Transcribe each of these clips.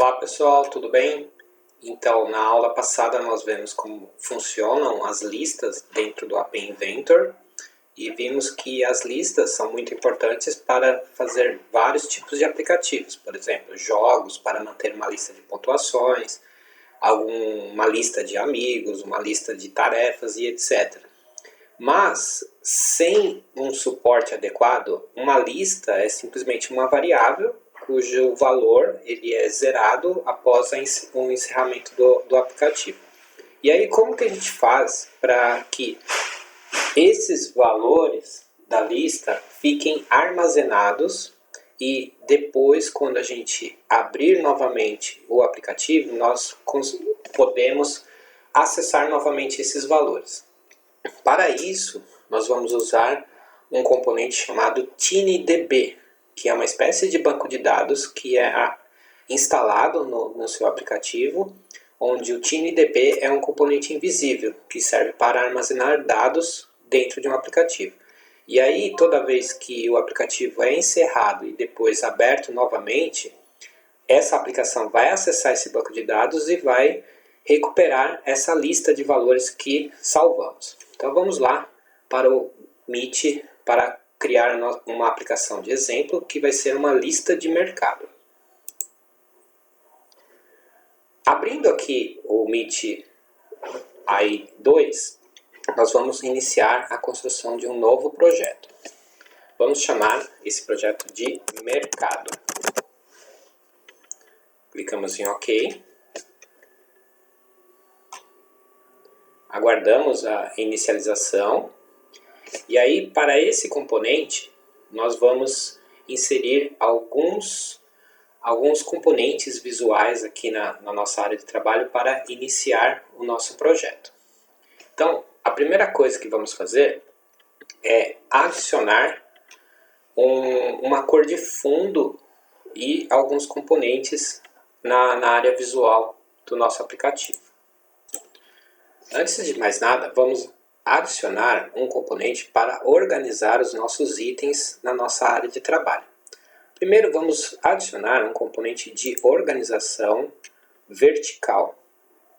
Olá pessoal, tudo bem? Então, na aula passada nós vimos como funcionam as listas dentro do App Inventor e vimos que as listas são muito importantes para fazer vários tipos de aplicativos, por exemplo, jogos para manter uma lista de pontuações, uma lista de amigos, uma lista de tarefas e etc. Mas, sem um suporte adequado, uma lista é simplesmente uma variável cujo valor ele é zerado após o encerramento do aplicativo. E aí, como que a gente faz para que esses valores da lista fiquem armazenados e depois, quando a gente abrir novamente o aplicativo, nós podemos acessar novamente esses valores? Para isso, nós vamos usar um componente chamado TinyDB, que é uma espécie de banco de dados que é instalado no seu aplicativo, onde o TinyDB é um componente invisível, que serve para armazenar dados dentro de um aplicativo. E aí, toda vez que o aplicativo é encerrado e depois aberto novamente, essa aplicação vai acessar esse banco de dados e vai recuperar essa lista de valores que salvamos. Então vamos lá para o Meet para criar uma aplicação de exemplo que vai ser uma lista de mercado. Abrindo aqui o Meet AI2, nós vamos iniciar a construção de um novo projeto. Vamos chamar esse projeto de mercado. Clicamos em OK. Aguardamos a inicialização. E aí, para esse componente, nós vamos inserir alguns componentes visuais aqui na nossa área de trabalho para iniciar o nosso projeto. Então, a primeira coisa que vamos fazer é adicionar uma cor de fundo e alguns componentes na área visual do nosso aplicativo. Antes de mais nada, vamos adicionar um componente para organizar os nossos itens na nossa área de trabalho. Primeiro vamos adicionar um componente de organização vertical,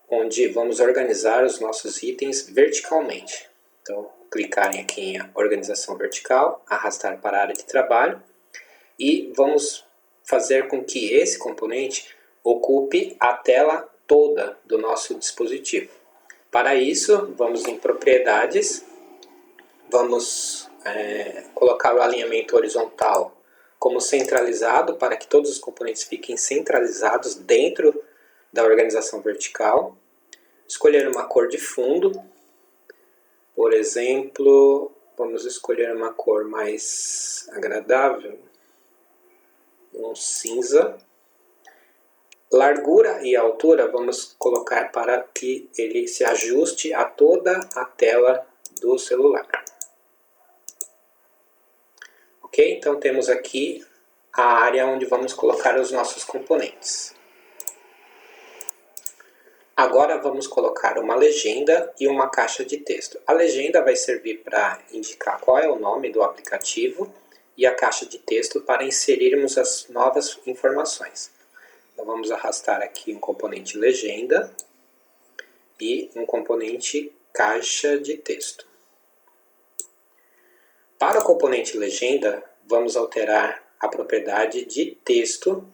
onde vamos organizar os nossos itens verticalmente. Então, clicarem aqui em organização vertical, arrastar para a área de trabalho e vamos fazer com que esse componente ocupe a tela toda do nosso dispositivo. Para isso, vamos em propriedades, vamos colocar o alinhamento horizontal como centralizado para que todos os componentes fiquem centralizados dentro da organização vertical. Escolher uma cor de fundo, por exemplo, vamos escolher uma cor mais agradável, um cinza. Largura e altura vamos colocar para que ele se ajuste a toda a tela do celular. Ok? Então temos aqui a área onde vamos colocar os nossos componentes. Agora vamos colocar uma legenda e uma caixa de texto. A legenda vai servir para indicar qual é o nome do aplicativo e a caixa de texto para inserirmos as novas informações. Então vamos arrastar aqui um componente legenda e um componente caixa de texto. Para o componente legenda, vamos alterar a propriedade de texto,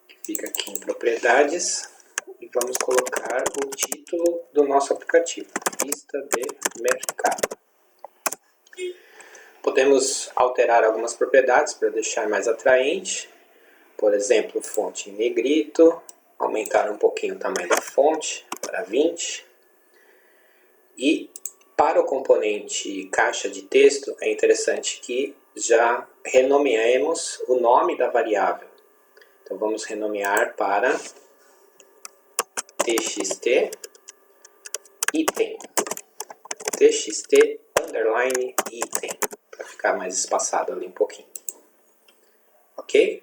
que fica aqui em propriedades, e vamos colocar o título do nosso aplicativo, lista de mercado. Podemos alterar algumas propriedades para deixar mais atraente. Por exemplo, fonte em negrito, aumentar um pouquinho o tamanho da fonte para 20. E para o componente caixa de texto, é interessante que já renomeemos o nome da variável. Então vamos renomear para txt item, txt underline item, para ficar mais espaçado ali um pouquinho. Ok?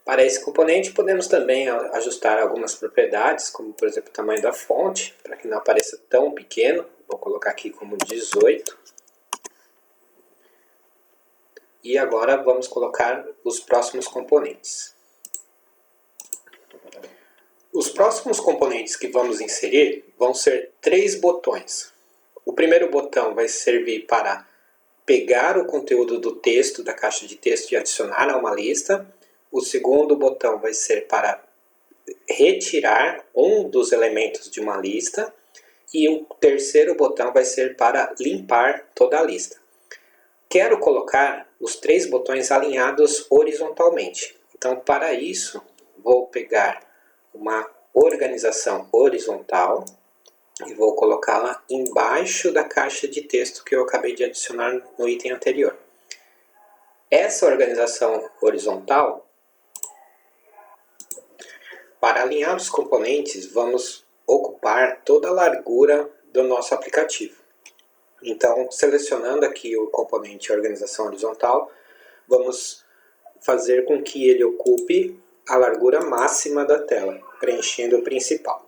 Para esse componente podemos também ajustar algumas propriedades, como por exemplo o tamanho da fonte, para que não apareça tão pequeno. Vou colocar aqui como 18. E agora vamos colocar os próximos componentes. Os próximos componentes que vamos inserir vão ser 3 botões. O primeiro botão vai servir para pegar o conteúdo do texto, da caixa de texto e adicionar a uma lista. O segundo botão vai ser para retirar um dos elementos de uma lista. E o terceiro botão vai ser para limpar toda a lista. Quero colocar os 3 botões alinhados horizontalmente. Então, para isso, vou pegar uma organização horizontal e vou colocá-la embaixo da caixa de texto que eu acabei de adicionar no item anterior. Essa organização horizontal, para alinhar os componentes, vamos ocupar toda a largura do nosso aplicativo. Então, selecionando aqui o componente organização horizontal, vamos fazer com que ele ocupe a largura máxima da tela, preenchendo o principal.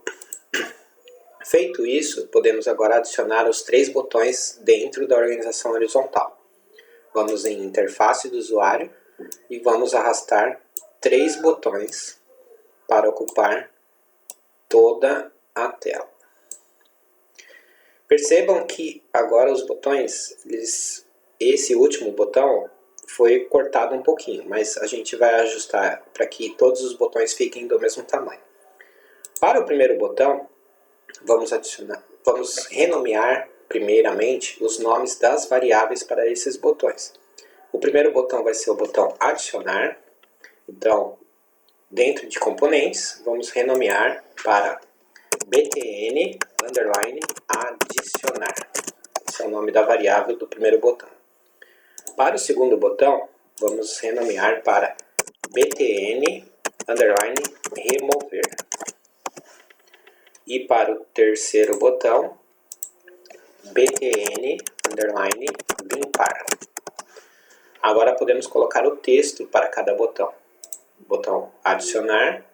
Feito isso, podemos agora adicionar os 3 botões dentro da organização horizontal. Vamos em interface do usuário e vamos arrastar 3 botões para ocupar toda a tela. Percebam que agora os botões, esse último botão foi cortado um pouquinho, mas a gente vai ajustar para que todos os botões fiquem do mesmo tamanho. Para o primeiro botão, vamos renomear primeiramente os nomes das variáveis para esses botões. O primeiro botão vai ser o botão adicionar. Então, dentro de componentes, vamos renomear para btn _adicionar. Esse é o nome da variável do primeiro botão. Para o segundo botão, vamos renomear para btn _remover. E para o terceiro botão, btn _limpar. Agora podemos colocar o texto para cada botão. Botão adicionar,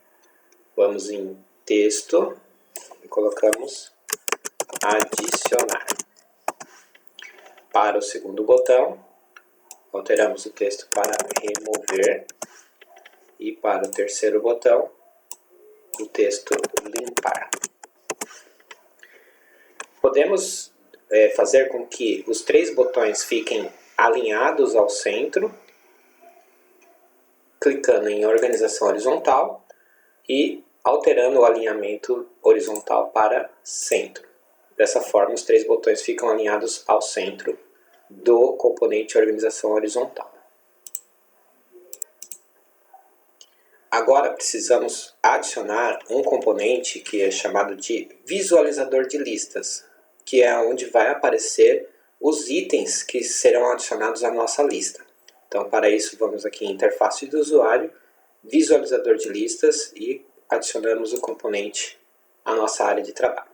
vamos em texto e colocamos adicionar. Para o segundo botão, alteramos o texto para remover. E para o terceiro botão, o texto limpar. Podemos fazer com que os 3 botões fiquem alinhados ao centro, clicando em organização horizontal e alterando o alinhamento horizontal para centro. Dessa forma, os 3 botões ficam alinhados ao centro do componente organização horizontal. Agora precisamos adicionar um componente que é chamado de visualizador de listas, que é onde vai aparecer os itens que serão adicionados à nossa lista. Então, para isso, vamos aqui em interface do usuário, visualizador de listas e adicionamos o componente à nossa área de trabalho.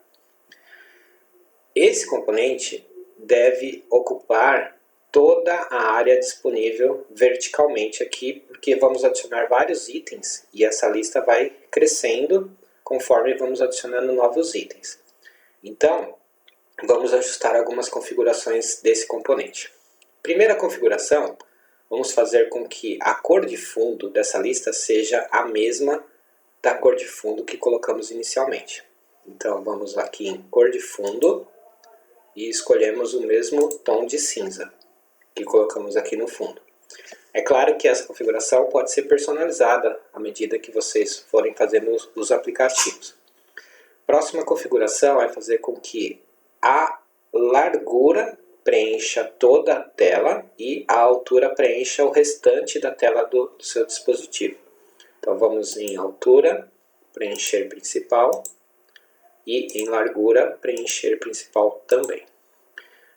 Esse componente deve ocupar toda a área disponível verticalmente aqui, porque vamos adicionar vários itens e essa lista vai crescendo conforme vamos adicionando novos itens. Então, vamos ajustar algumas configurações desse componente. Primeira configuração, vamos fazer com que a cor de fundo dessa lista seja a mesma da cor de fundo que colocamos inicialmente. Então, vamos aqui em cor de fundo e escolhemos o mesmo tom de cinza que colocamos aqui no fundo. É claro que essa configuração pode ser personalizada à medida que vocês forem fazendo os aplicativos. Próxima configuração é fazer com que a largura preencha toda a tela e a altura preencha o restante da tela do seu dispositivo. Então vamos em altura, preencher principal e em largura, preencher principal também.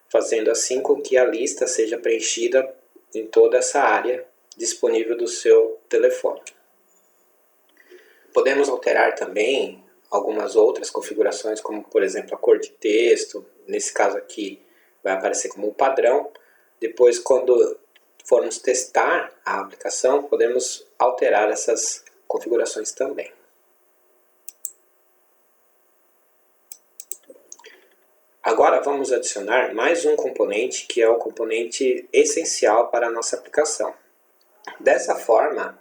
Fazendo assim com que a lista seja preenchida em toda essa área disponível do seu telefone. Podemos alterar também algumas outras configurações, como por exemplo a cor de texto. Nesse caso aqui vai aparecer como um padrão. Depois, quando formos testar a aplicação, podemos alterar essas configurações também. Agora vamos adicionar mais um componente que é o componente essencial para a nossa aplicação. Dessa forma,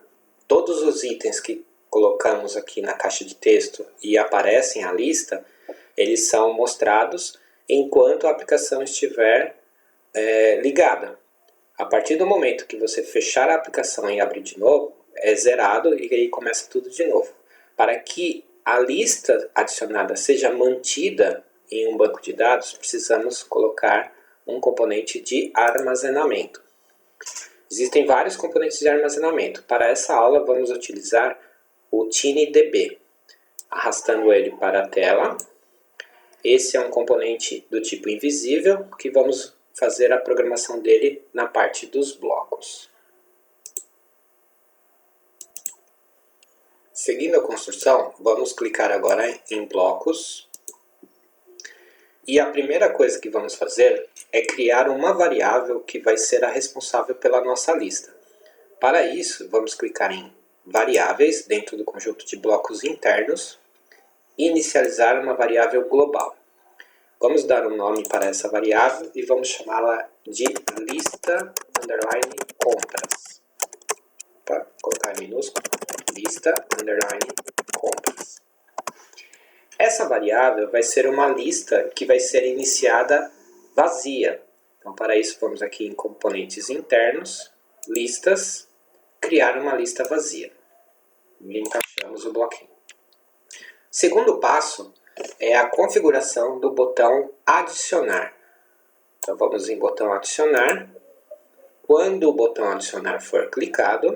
todos os itens que colocamos aqui na caixa de texto e aparecem a lista, eles são mostrados enquanto a aplicação estiver ligada. A partir do momento que você fechar a aplicação e abrir de novo, é zerado e aí começa tudo de novo. Para que a lista adicionada seja mantida em um banco de dados, precisamos colocar um componente de armazenamento. Existem vários componentes de armazenamento. Para essa aula vamos utilizar o TinyDB. Arrastando ele para a tela. Esse é um componente do tipo invisível que vamos fazer a programação dele na parte dos blocos. Seguindo a construção, vamos clicar agora em blocos. E a primeira coisa que vamos fazer é criar uma variável que vai ser a responsável pela nossa lista. Para isso, vamos clicar em variáveis dentro do conjunto de blocos internos e inicializar uma variável global. Vamos dar um nome para essa variável e vamos chamá-la de lista_compras. Para colocar em minúsculo, lista_compras. Essa variável vai ser uma lista que vai ser iniciada vazia. Então, para isso, vamos aqui em componentes internos, listas, criar uma lista vazia. E encaixamos o bloquinho. Segundo passo é a configuração do botão adicionar. Então vamos em botão adicionar. Quando o botão adicionar for clicado,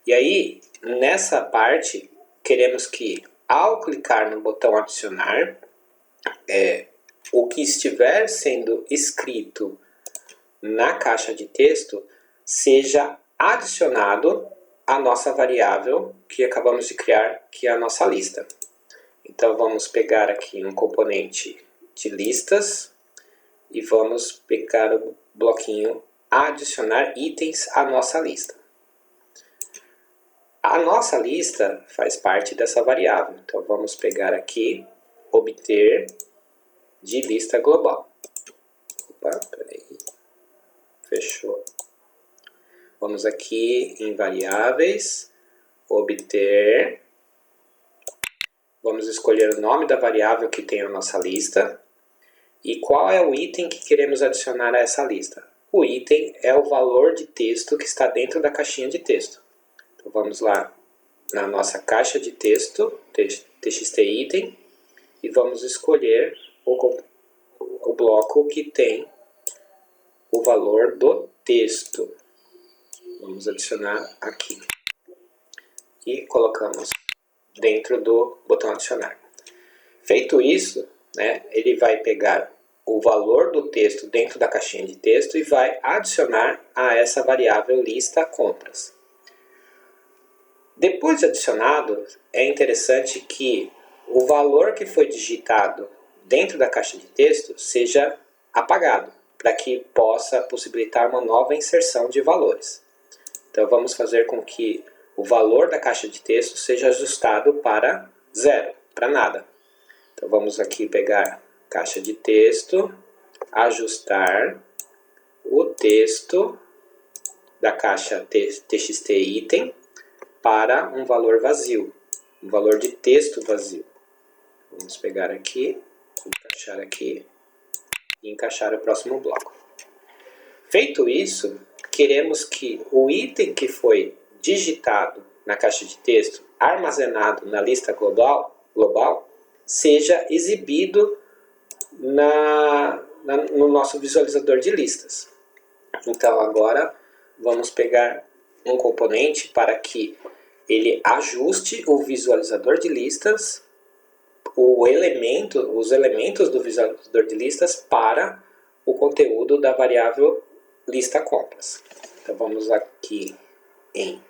e aí nessa parte queremos que ao clicar no botão adicionar, o que estiver sendo escrito na caixa de texto seja adicionado à nossa variável que acabamos de criar, que é a nossa lista. Então vamos pegar aqui um componente de listas e vamos pegar o bloquinho adicionar itens à nossa lista. A nossa lista faz parte dessa variável, então vamos pegar aqui, obter de lista global. Opa, peraí, fechou. Vamos aqui em variáveis, obter, vamos escolher o nome da variável que tem a nossa lista e qual é o item que queremos adicionar a essa lista. O item é o valor de texto que está dentro da caixinha de texto. Então vamos lá na nossa caixa de texto, txt item, e vamos escolher o bloco que tem o valor do texto. Vamos adicionar aqui. E colocamos dentro do botão adicionar. Feito isso, ele vai pegar o valor do texto dentro da caixinha de texto e vai adicionar a essa variável lista compras. Depois de adicionado, é interessante que o valor que foi digitado dentro da caixa de texto seja apagado, para que possa possibilitar uma nova inserção de valores. Então vamos fazer com que o valor da caixa de texto seja ajustado para zero, para nada. Então vamos aqui pegar caixa de texto, ajustar o texto da caixa txt item para um valor vazio, um valor de texto vazio. Vamos pegar aqui, encaixar aqui e encaixar o próximo bloco. Feito isso, queremos que o item que foi digitado na caixa de texto, armazenado na lista global seja exibido no nosso visualizador de listas. Então agora vamos pegar um componente para que ele ajuste o visualizador de listas, os elementos do visualizador de listas para o conteúdo da variável lista compras. Então vamos aqui em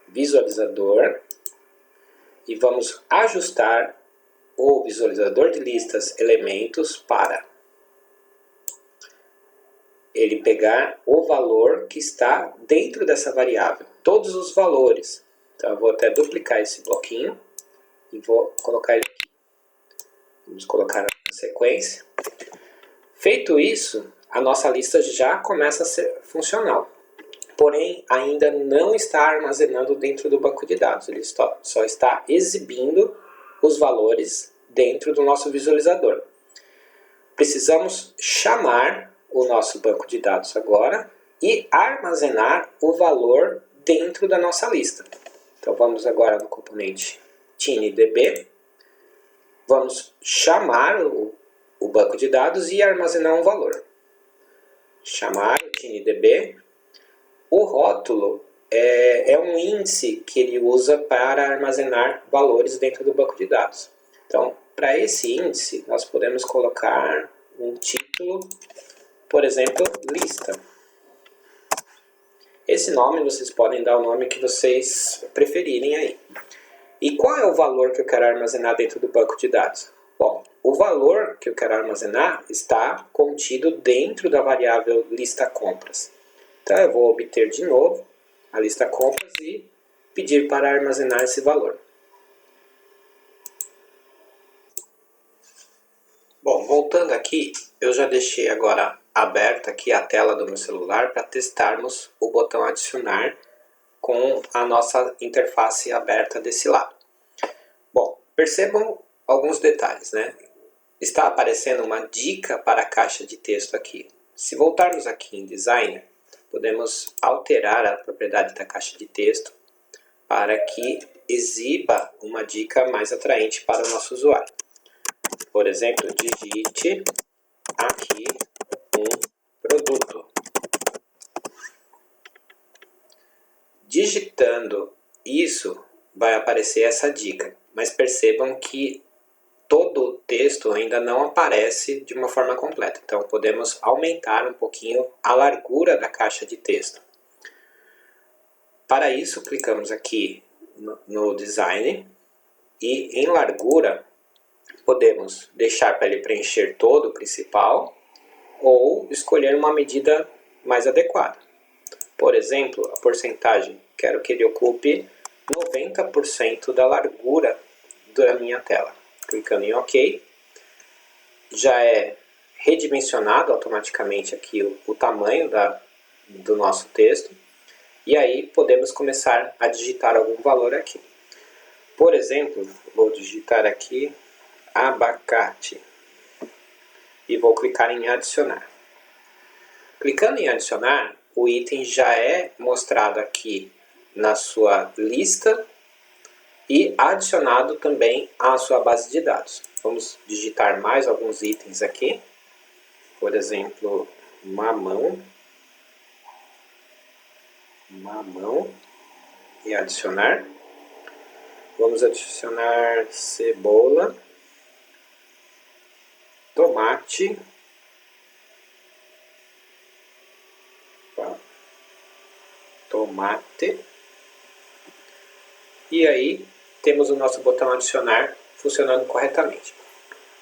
visualizador e vamos ajustar o visualizador de listas elementos para ele pegar o valor que está dentro dessa variável, todos os valores. Então eu vou até duplicar esse bloquinho e vou colocar ele aqui. Vamos colocar na sequência. Feito isso, a nossa lista já começa a ser funcional. porém ainda não está armazenando dentro do banco de dados, ele só está exibindo os valores dentro do nosso visualizador. Precisamos chamar o nosso banco de dados agora e armazenar o valor dentro da nossa lista. Então vamos agora no componente TinyDB, vamos chamar o banco de dados e armazenar um valor. Chamar o TinyDB. O rótulo é um índice que ele usa para armazenar valores dentro do banco de dados. Então, para esse índice, nós podemos colocar um título, por exemplo, lista. Esse nome vocês podem dar o nome que vocês preferirem aí. E qual é o valor que eu quero armazenar dentro do banco de dados? Bom, o valor que eu quero armazenar está contido dentro da variável lista compras. Então eu vou obter de novo a lista compras e pedir para armazenar esse valor. Bom, voltando aqui, eu já deixei agora aberta aqui a tela do meu celular para testarmos o botão adicionar com a nossa interface aberta desse lado. Bom, percebam alguns detalhes, né? Está aparecendo uma dica para a caixa de texto aqui. Se voltarmos aqui em Designer, podemos alterar a propriedade da caixa de texto para que exiba uma dica mais atraente para o nosso usuário. Por exemplo, digite aqui um produto. Digitando isso, vai aparecer essa dica, mas percebam que todo o texto ainda não aparece de uma forma completa. Então, podemos aumentar um pouquinho a largura da caixa de texto. Para isso, clicamos aqui no Design e em largura, podemos deixar para ele preencher todo o principal ou escolher uma medida mais adequada. Por exemplo, a porcentagem, quero que ele ocupe 90% da largura da minha tela. Clicando em OK, já é redimensionado automaticamente aqui o tamanho do nosso texto. E aí podemos começar a digitar algum valor aqui. Por exemplo, vou digitar aqui abacate e vou clicar em adicionar. Clicando em adicionar, o item já é mostrado aqui na sua lista e adicionado também à sua base de dados. Vamos digitar mais alguns itens aqui. Por exemplo, mamão e adicionar. Vamos adicionar cebola, tomate, e aí temos o nosso botão adicionar funcionando corretamente.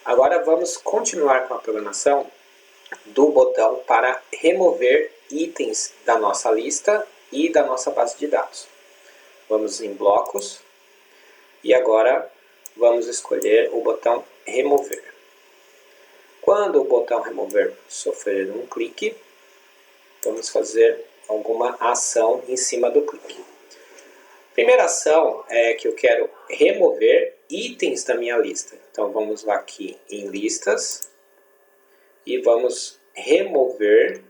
Agora vamos continuar com a programação do botão para remover itens da nossa lista e da nossa base de dados. Vamos em blocos e agora vamos escolher o botão remover. Quando o botão remover sofrer um clique, vamos fazer alguma ação em cima do clique. Primeira ação é que eu quero remover itens da minha lista. Então vamos lá aqui em listas e vamos remover,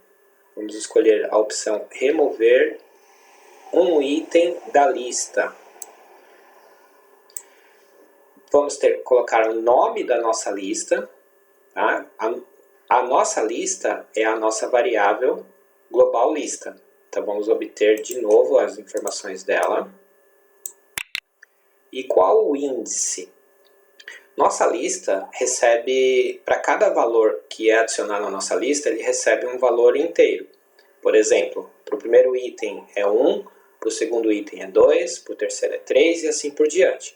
vamos escolher a opção remover um item da lista. Vamos colocar o nome da nossa lista. Tá? A nossa lista é a nossa variável global lista. Então vamos obter de novo as informações dela. E qual o índice? Nossa lista recebe, para cada valor que é adicionado na nossa lista, ele recebe um valor inteiro. Por exemplo, para o primeiro item é 1, para o segundo item é 2, para o terceiro é 3 e assim por diante.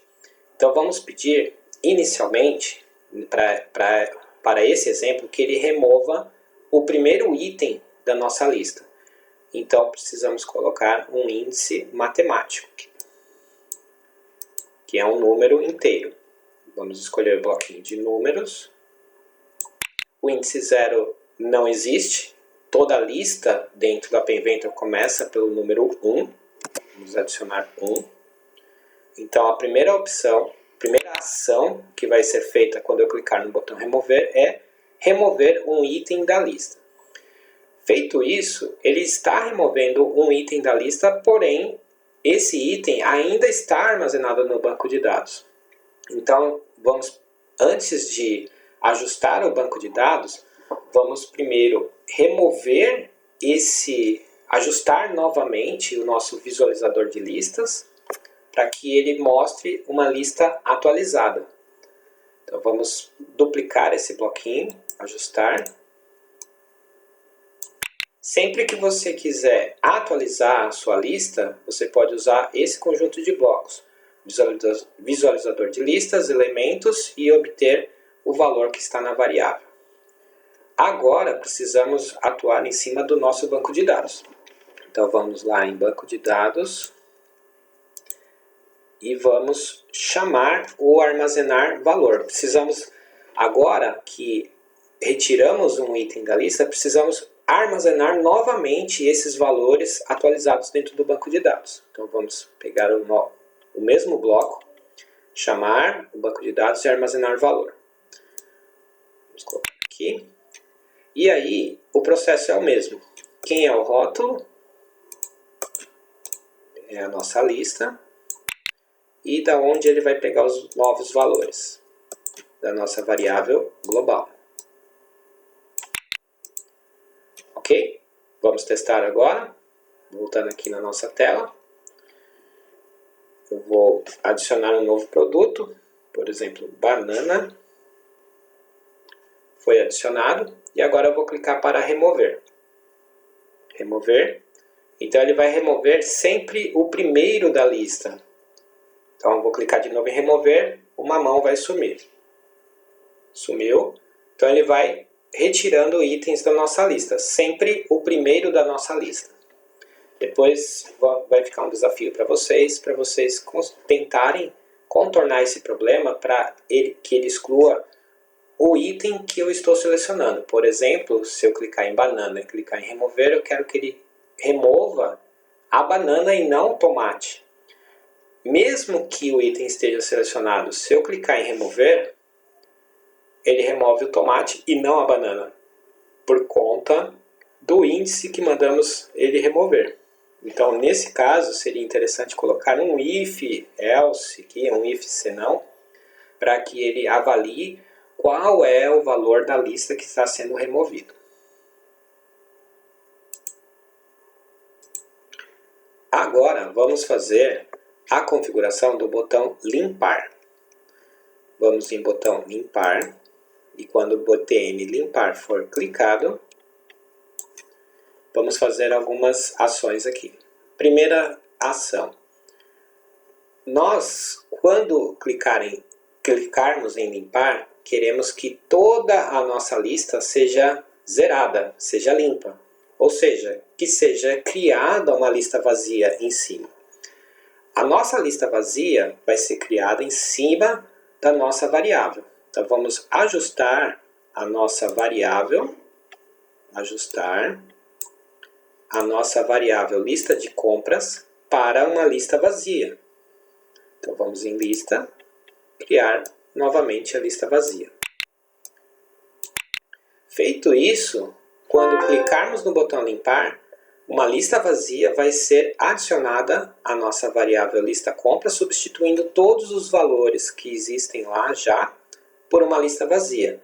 Então vamos pedir inicialmente, para esse exemplo, que ele remova o primeiro item da nossa lista. Então precisamos colocar um índice matemático, que é um número inteiro. Vamos escolher o bloquinho de números. O índice 0 não existe, toda lista dentro do App Inventor começa pelo número 1. Vamos adicionar 1. Então a primeira opção, a primeira ação que vai ser feita quando eu clicar no botão remover é remover um item da lista. Feito isso, ele está removendo um item da lista, porém esse item ainda está armazenado no banco de dados. Então, antes de ajustar o banco de dados, vamos primeiro ajustar novamente o nosso visualizador de listas, para que ele mostre uma lista atualizada. Então vamos duplicar esse bloquinho, ajustar. Sempre que você quiser atualizar a sua lista, você pode usar esse conjunto de blocos. Visualizador de listas, elementos e obter o valor que está na variável. Agora precisamos atuar em cima do nosso banco de dados. Então vamos lá em banco de dados e vamos chamar ou armazenar valor. Precisamos, agora que retiramos um item da lista, precisamos armazenar novamente esses valores atualizados dentro do banco de dados. Então vamos pegar o mesmo bloco, chamar o banco de dados e armazenar valor. Vamos colocar aqui. E aí o processo é o mesmo. Quem é o rótulo? É a nossa lista. E da onde ele vai pegar os novos valores? Da nossa variável global. Ok? Vamos testar agora. Voltando aqui na nossa tela. Eu vou adicionar um novo produto. Por exemplo, banana. Foi adicionado. E agora eu vou clicar para remover. Remover. Então ele vai remover sempre o primeiro da lista. Então eu vou clicar de novo em remover. O mamão vai sumir. Sumiu. Então ele vai retirando itens da nossa lista, sempre o primeiro da nossa lista. Depois vai ficar um desafio para vocês tentarem contornar esse problema para que ele exclua o item que eu estou selecionando. Por exemplo, se eu clicar em banana e clicar em remover, eu quero que ele remova a banana e não o tomate. Mesmo que o item esteja selecionado, se eu clicar em remover, ele remove o tomate e não a banana, por conta do índice que mandamos ele remover. Então, nesse caso, seria interessante colocar um if else, aqui, um if senão, para que ele avalie qual é o valor da lista que está sendo removido. Agora, vamos fazer a configuração do botão limpar. Vamos em botão limpar. E quando o btn limpar for clicado, vamos fazer algumas ações aqui. Primeira ação. Nós, quando clicarmos em limpar, queremos que toda a nossa lista seja zerada, seja limpa. Ou seja, que seja criada uma lista vazia em cima. A nossa lista vazia vai ser criada em cima da nossa variável. Então vamos ajustar a nossa variável, lista de compras para uma lista vazia. Então vamos em lista, criar novamente a lista vazia. Feito isso, quando clicarmos no botão limpar, uma lista vazia vai ser adicionada à nossa variável lista compras, substituindo todos os valores que existem lá já por uma lista vazia.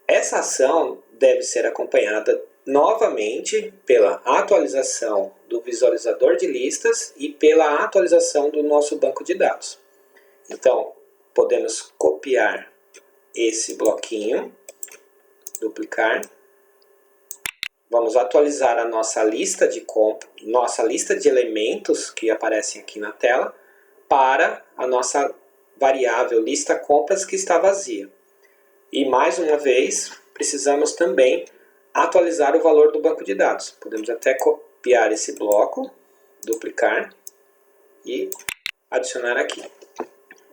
Essa ação deve ser acompanhada novamente pela atualização do visualizador de listas e pela atualização do nosso banco de dados. Então, podemos copiar esse bloquinho, duplicar. Vamos atualizar a nossa lista de elementos que aparecem aqui na tela para a nossa variável lista compras que está vazia. E mais uma vez, precisamos também atualizar o valor do banco de dados. Podemos até copiar esse bloco, duplicar e adicionar aqui.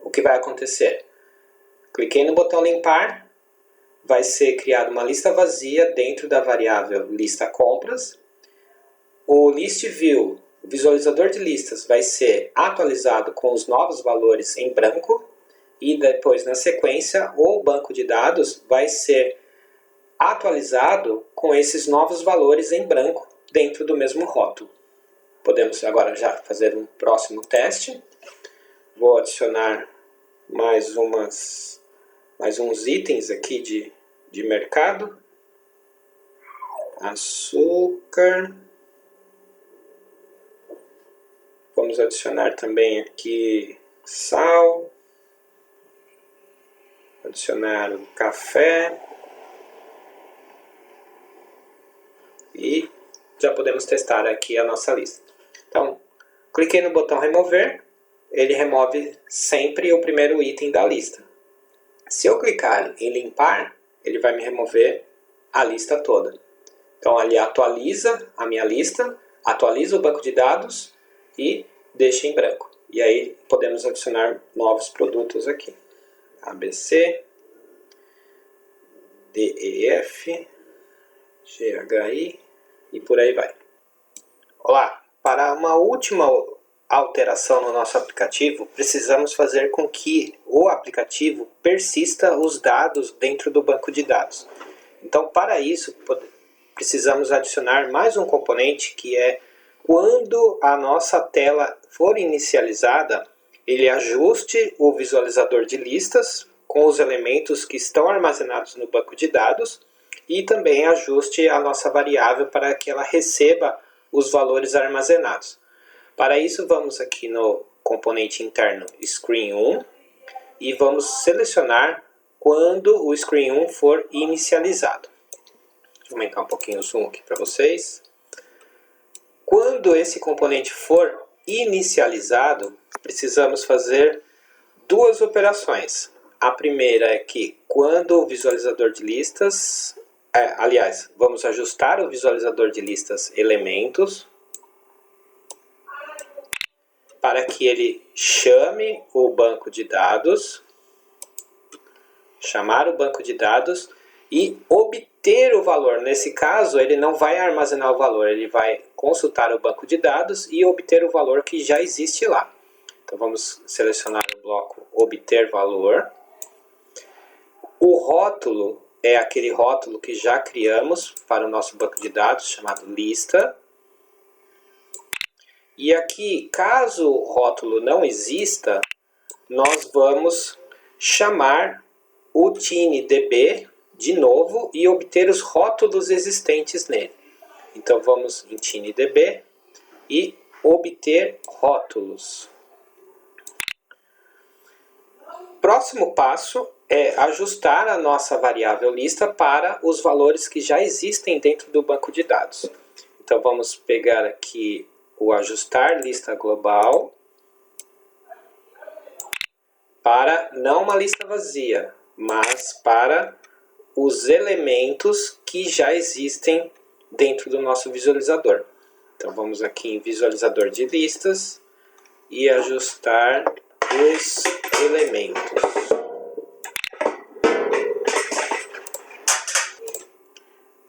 O que vai acontecer? Cliquei no botão limpar, vai ser criada uma lista vazia dentro da variável lista compras. O list view, o visualizador de listas, vai ser atualizado com os novos valores em branco. E depois, na sequência, o banco de dados vai ser atualizado com esses novos valores em branco dentro do mesmo rótulo. Podemos agora já fazer um próximo teste. Vou adicionar mais uns itens aqui de mercado. Açúcar. Vamos adicionar também aqui sal. Adicionar o café. E já podemos testar aqui a nossa lista. Então, cliquei no botão remover, ele remove sempre o primeiro item da lista. Se eu clicar em limpar, ele vai me remover a lista toda. Então, ali atualiza a minha lista, atualiza o banco de dados e deixa em branco. E aí podemos adicionar novos produtos aqui. ABC, DEF, GHI e por aí vai. Olá! Para uma última alteração no nosso aplicativo, precisamos fazer com que o aplicativo persista os dados dentro do banco de dados. Então, para isso, precisamos adicionar mais um componente que é quando a nossa tela for inicializada, ele ajuste o visualizador de listas com os elementos que estão armazenados no banco de dados e também ajuste a nossa variável para que ela receba os valores armazenados. Para isso, vamos aqui no componente interno Screen1 e vamos selecionar quando o Screen1 for inicializado. Deixa eu aumentar um pouquinho o zoom aqui para vocês. Quando esse componente for inicializado, precisamos fazer duas operações. A primeira é que quando o visualizador de listas... vamos ajustar o visualizador de listas elementos para que ele chame o banco de dados, chamar o banco de dados e obter o valor. Nesse caso, ele não vai armazenar o valor, ele vai consultar o banco de dados e obter o valor que já existe lá. Então vamos selecionar o bloco obter valor. O rótulo é aquele rótulo que já criamos para o nosso banco de dados, chamado lista. E aqui, caso o rótulo não exista, nós vamos chamar o TinyDB de novo e obter os rótulos existentes nele. Então vamos em TinyDB e obter rótulos. Próximo passo é ajustar a nossa variável lista para os valores que já existem dentro do banco de dados. Então vamos pegar aqui o ajustar lista global para não uma lista vazia, mas para os elementos que já existem dentro do nosso visualizador. Então vamos aqui em visualizador de listas e ajustar os elementos.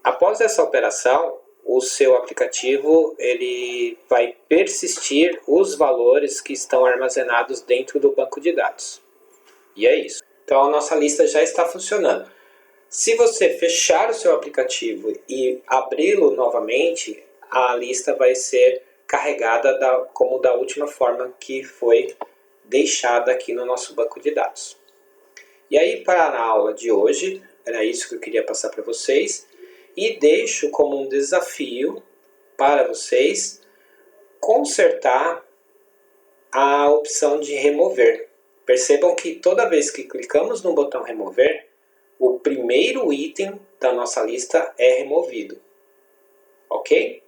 Após essa operação, o seu aplicativo ele vai persistir os valores que estão armazenados dentro do banco de dados. E é isso. Então a nossa lista já está funcionando. Se você fechar o seu aplicativo e abri-lo novamente, a lista vai ser carregada como da última forma que foi deixada aqui no nosso banco de dados. E aí, para a aula de hoje, era isso que eu queria passar para vocês. E deixo como um desafio para vocês consertar a opção de remover. Percebam que toda vez que clicamos no botão remover, o primeiro item da nossa lista é removido. Ok?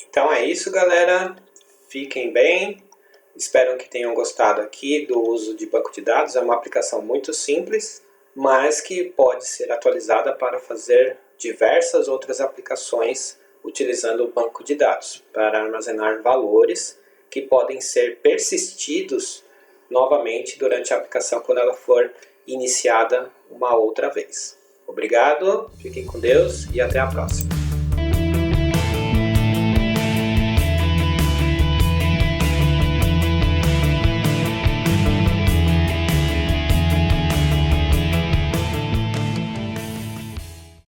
Então é isso, galera. Fiquem bem. Espero que tenham gostado aqui do uso de banco de dados. É uma aplicação muito simples, mas que pode ser atualizada para fazer diversas outras aplicações utilizando o banco de dados para armazenar valores que podem ser persistidos novamente durante a aplicação quando ela for iniciada uma outra vez. Obrigado, fiquem com Deus e até a próxima.